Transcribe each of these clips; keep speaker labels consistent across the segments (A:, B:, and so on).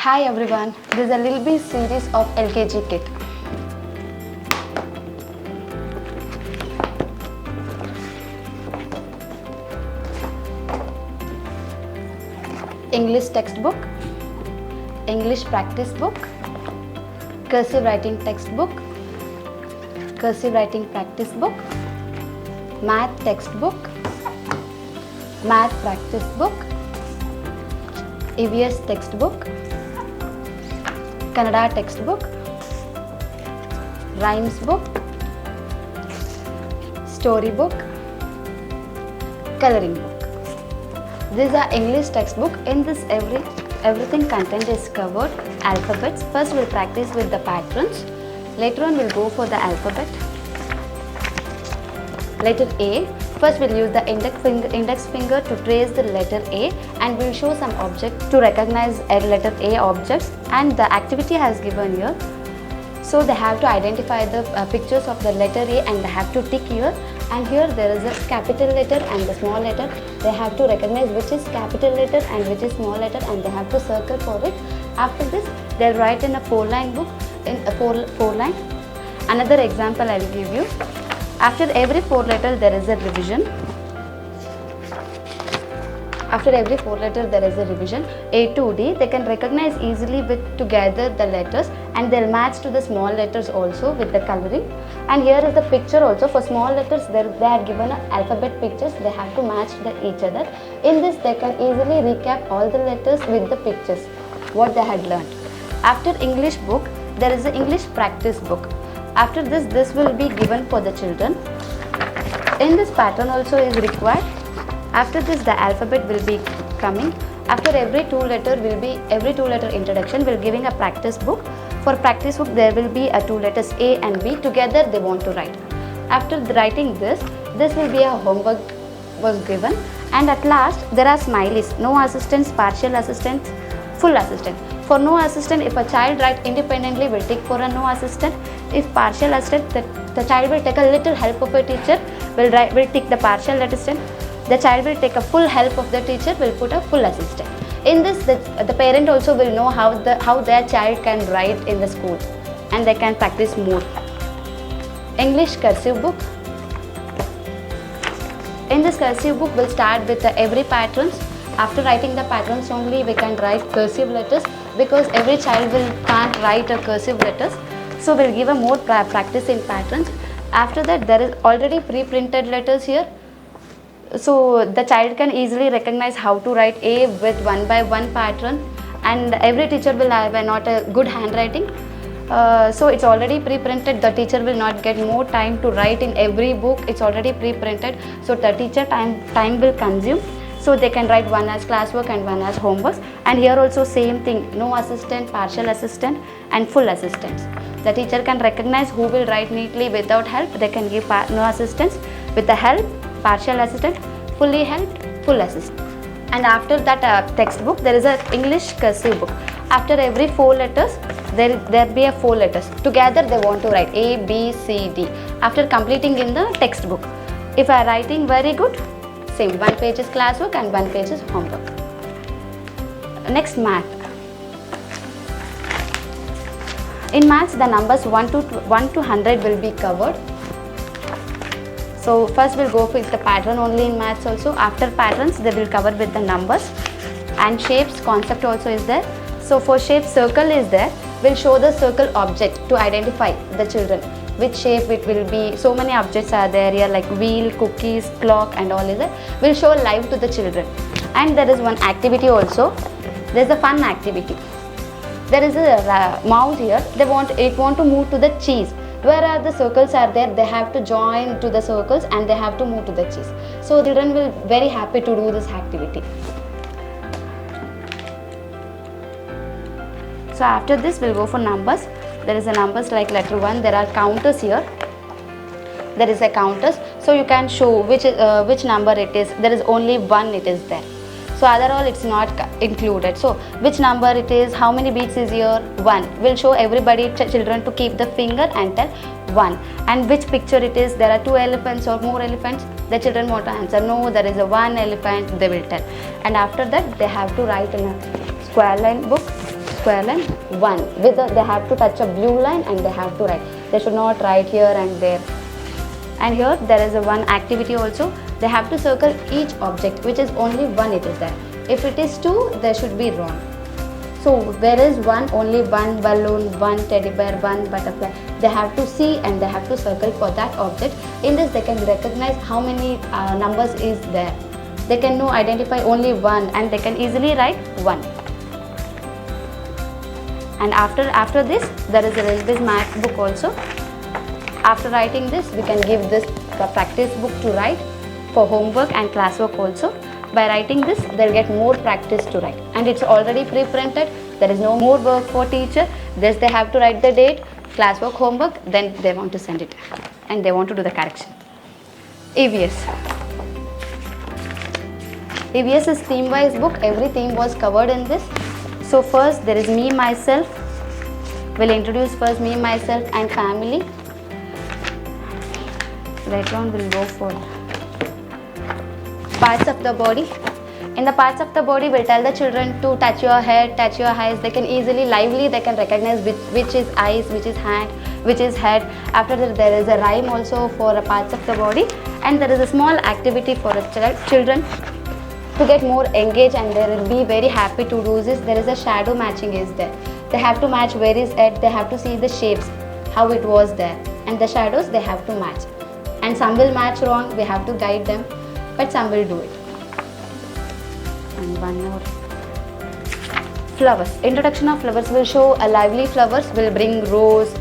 A: Hi everyone, this is a Lilbeez series of LKG kit. English textbook, English practice book, cursive writing textbook, cursive writing practice book, math textbook, math practice book, EVS textbook, Kannada textbook, rhymes book, story book, coloring book. These are English textbook. In this everything content is covered. Alphabets. First we'll practice with the patterns. Later on we'll go for the alphabet. Letter A. First we'll use the index finger to trace the letter A, and we'll show some objects to recognize letter A objects, and the activity has given here. So they have to identify the pictures of the letter A and they have to tick here, and here there is a capital letter and the small letter. They have to recognize which is capital letter and which is small letter, and they have to circle for it. After this they'll write in a 4-line book, in a 4 line. Another example I will give you. After every 4 letter there is a revision. After every 4 letter there is a revision. A to D, they can recognize easily with together the letters, and they'll match to the small letters also with the coloring. And here is the picture also. For small letters they are given alphabet pictures, they have to match each other. In this they can easily recap all the letters with the pictures what they had learned. After English book there is an English practice book. After this will be given for the children. In this pattern also is required. After this the alphabet will be coming. After every 2 letter introduction we'll giving a practice book. For practice book there will be 2 letters A and B together they want to write. After writing this will be a homework was given, and at last there are smileys. No assistance, partial assistance, full assistant. For no assistant, if a child write independently, will tick for a no assistant. If partial assistant, the child will take a little help of a teacher, will tick the partial assistant. The child will take a full help of the teacher, will put a full assistant. In this, the parent also will know how their child can write in the school, and they can practice more. English cursive book. In this cursive book, we'll start with every patterns. After writing the patterns only, we can write cursive letters, because every child can't write a cursive letters. So we'll give a more practice in patterns. After that, there is already pre-printed letters here. So the child can easily recognize how to write A with 1 by 1 pattern, and every teacher will have not a good handwriting. So it's already pre-printed. The teacher will not get more time to write in every book. It's already pre-printed. So the teacher time will consume. So they can write one as classwork and one as homework. And here also same thing, no assistant, partial assistant and full assistance. The teacher can recognize who will write neatly without help. They can give no assistance, with the help, partial assistant, fully helped, full assistant. And after that textbook there is a English cursive book. After every 4 letters there be a 4 letters. Together they want to write A, B, C, D. After completing in the textbook. If I writing very good, same, 1 page is classwork and 1 page is homework. Next, math. In maths the numbers 1 to 100 will be covered. So first we'll go with the pattern only in maths also. After patterns they will cover with the numbers, and shapes concept also is there. So for shape, circle is there. We'll show the circle object to identify the children. Which shape it will be. So many objects are there here, like wheel, cookies, clock and all is there. We'll show live to the children. And there is one activity also. There is a fun activity. There is a mouse here. It want to move to the cheese. Where are the circles are there, they have to join to the circles and they have to move to the cheese. So children will very happy to do this activity. So after this we'll go for numbers. There is a numbers like letter 1. There are counters here. There is a counters. So you can show which number it is. There is only 1 it is there. So other all it's not included. So which number it is, how many beats is here, 1. We'll show everybody, children, to keep the finger and tell 1. And which picture it is, there are 2 elephants or more elephants. The children want to answer no, there is a 1 elephant, they will tell. And after that they have to write in a square line book. square line 1. They have to touch a blue line and they have to write. They should not write here and there. And here there is a one activity also. They have to circle each object, which is only 1 it is there. If it is 2, there should be wrong. So there is only one balloon, one teddy bear, one butterfly. They have to see and they have to circle for that object. In this they can recognize how many numbers is there. They can identify only 1 and they can easily write 1. And after this there is a Lilbeez math book also. After writing this, we can give this practice book to write for homework and classwork also. By writing this, they'll get more practice to write. And it's already pre-printed. There is no more work for teacher. This they have to write the date, classwork, homework, then they want to send it. And they want to do the correction. EVS. EVS is theme-wise book. Every theme was covered in this. So first there is me, myself. We'll introduce first me, myself and family. Later on we'll go for parts of the body. In the parts of the body, we'll tell the children to touch your head, touch your eyes. They can easily, lively, they can recognize which is eyes, which is hand, which is head. After that, there is a rhyme also for parts of the body. And there is a small activity for children to get more engaged and they will be very happy to do this. There is a shadow matching is there. They have to match where is head. They have to see the shapes, how it was there. And the shadows, they have to match. And some will match wrong, we have to guide them. But some will do it. And one more. Flowers. Introduction of flowers will show a lively flowers will bring rose,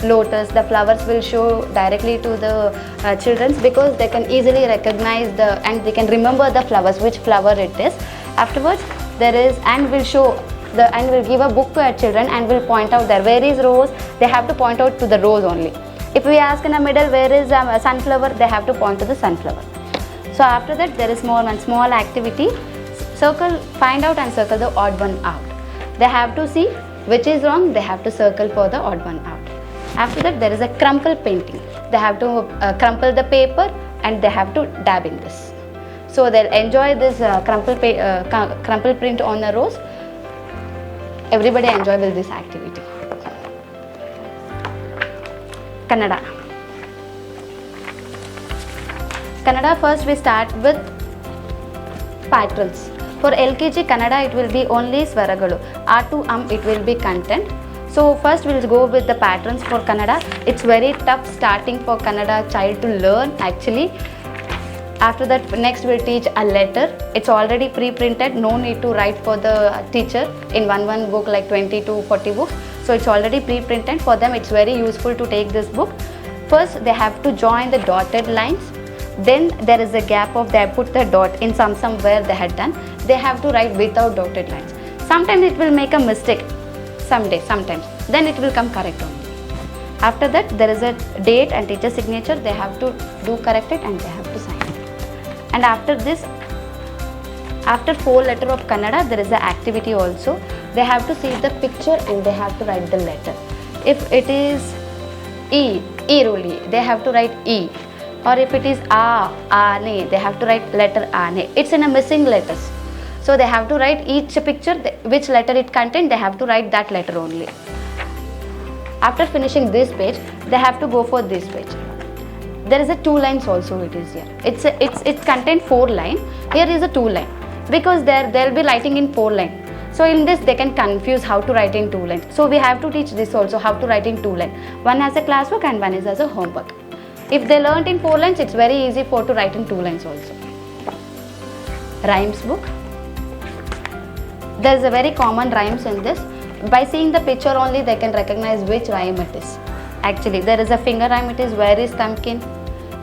A: lotus. The flowers will show directly to the children because they can easily recognize and they can remember the flowers, which flower it is. Afterwards, there is and will show and will give a book to our children and will point out there where is rose. They have to point out to the rose only. If we ask in the middle where is a sunflower, they have to point to the sunflower. So after that there is one small activity. Find out and circle the odd one out. They have to see which is wrong, they have to circle for the odd one out. After that there is a crumple painting. They have to crumple the paper and they have to dab in this. So they'll enjoy this crumple print on the rose. Everybody enjoy with this activity. Kannada. Kannada, first we start with patterns. For LKG Kannada, it will be only Swaragalu. R to it will be content. So first we will go with the patterns for Kannada. It's very tough starting for Kannada child to learn actually. After that, next we'll teach a letter. It's already pre-printed. No need to write for the teacher in one book like 20 to 40 books. So it's already pre-printed. For them, it's very useful to take this book. First, they have to join the dotted lines. Then there is a gap of they put the dot in somewhere they had done. They have to write without dotted lines. Sometimes it will make a mistake. Sometimes. Then it will come correct only. After that, there is a date and teacher signature. They have to do correct it and they have to sign it. And after this, after 4 letter of Kannada, there is an activity also. They have to see the picture and they have to write the letter. If it is E only, they have to write E. Or if it is ne, they have to write letter ne. It's in a missing letters. So they have to write each picture, which letter it contains, they have to write that letter only. After finishing this page, they have to go for this page. There is a 2 lines also it is here. It contains 4 lines. Here is a 2 line. Because they'll be writing in 4 lines. So in this they can confuse how to write in 2 lines. So we have to teach this also how to write in 2 lines. One as a classwork and one is as a homework. If they learnt in 4 lines, it's very easy to write in 2 lines also. Rhymes book. There is a very common rhymes in this. By seeing the picture only, they can recognize which rhyme it is. Actually, there is a finger rhyme, it is where is thumbkin.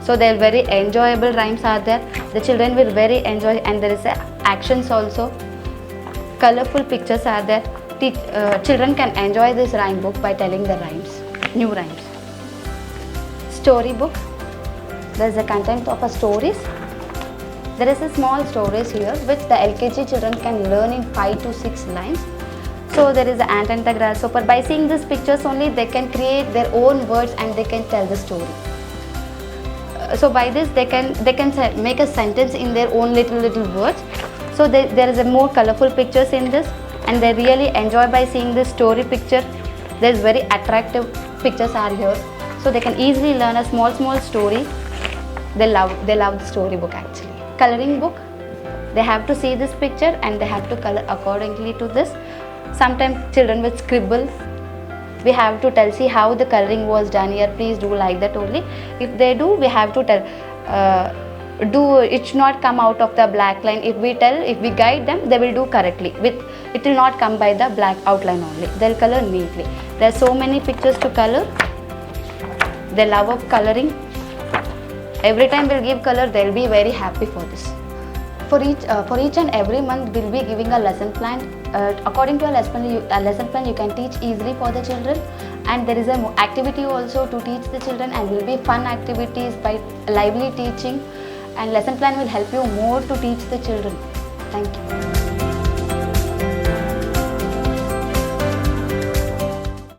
A: So they are very enjoyable rhymes are there. The children will very enjoy and there is actions also. Colorful pictures are there. Children can enjoy this rhyme book by telling the rhymes, new rhymes. Story book. There is a content of a stories. There is a small stories here which the LKG children can learn in 5 to 6 lines. So there is an ant and the grasshopper. By seeing these pictures only, they can create their own words and they can tell the story. So by this they can make a sentence in their own little words. So there is a more colorful pictures in this. and they really enjoy by seeing this story picture. There's very attractive pictures are here, so they can easily learn a small story. They love the storybook actually. Coloring book, they have to see this picture and they have to color accordingly to this. Sometimes children will scribble. We have to tell, see how the coloring was done here, please do like that only. If they do, we have to tell, it should not come out of the black line. If we guide them, they will do correctly. It will not come by the black outline only. They'll color neatly. There are so many pictures to color. They love of coloring. Every time we'll give color, they'll be very happy for this. For each and every month, we'll be giving a lesson plan. According to a lesson plan, you can teach easily for the children, and there is an activity also to teach the children, and will be fun activities by lively teaching, and lesson plan will help you more to teach the children. Thank you.